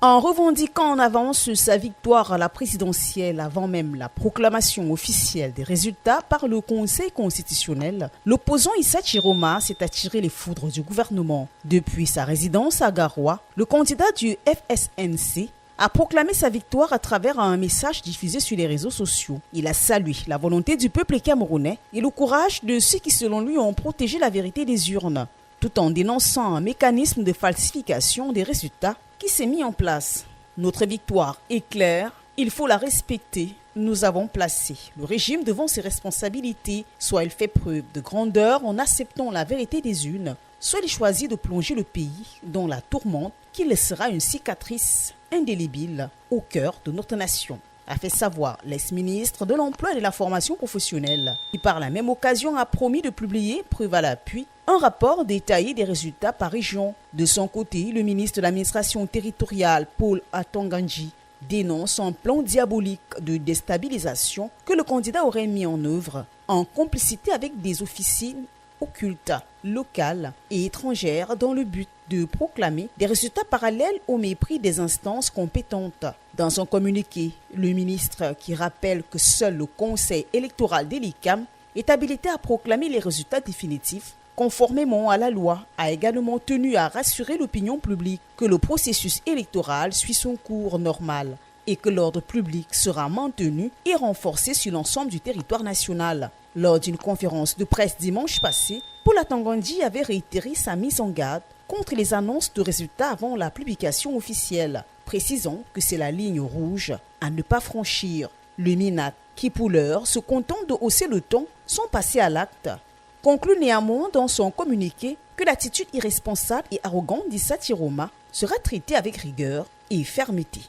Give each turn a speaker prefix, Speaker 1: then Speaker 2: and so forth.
Speaker 1: En revendiquant en avance sa victoire à la présidentielle avant même la proclamation officielle des résultats par le Conseil constitutionnel, l'opposant Issa Chiroma s'est attiré les foudres du gouvernement. Depuis sa résidence à Garoua, le candidat du FSNC a proclamé sa victoire à travers un message diffusé sur les réseaux sociaux. Il a salué la volonté du peuple camerounais et le courage de ceux qui, selon lui, ont protégé la vérité des urnes, tout en dénonçant un mécanisme de falsification des résultats qui s'est mis en place. Notre victoire est claire, il faut la respecter. Nous avons placé le régime devant ses responsabilités. Soit il fait preuve de grandeur en acceptant la vérité des urnes, soit il choisit de plonger le pays dans la tourmente qui laissera une cicatrice indélébile au cœur de notre nation, a fait savoir l'ex-ministre de l'Emploi et de la Formation professionnelle, qui par la même occasion a promis de publier, preuve à l'appui, un rapport détaillé des résultats par région. De son côté, le ministre de l'Administration territoriale, Paul Atangandji, dénonce un plan diabolique de déstabilisation que le candidat aurait mis en œuvre en complicité avec des officines occultes, locales et étrangères dans le but de proclamer des résultats parallèles au mépris des instances compétentes. Dans son communiqué, le ministre, qui rappelle que seul le Conseil électoral de l'ICAM est habilité à proclamer les résultats définitifs, conformément à la loi, a également tenu à rassurer l'opinion publique que le processus électoral suit son cours normal et que l'ordre public sera maintenu et renforcé sur l'ensemble du territoire national. Lors d'une conférence de presse dimanche passé, Paul Atangandji avait réitéré sa mise en garde contre les annonces de résultats avant la publication officielle, précisant que c'est la ligne rouge à ne pas franchir. Le MINAT, qui pour l'heure se contente de hausser le ton, sont passés à l'acte, conclut néanmoins dans son communiqué que l'attitude irresponsable et arrogante d'Issa Chiroma sera traitée avec rigueur et fermeté.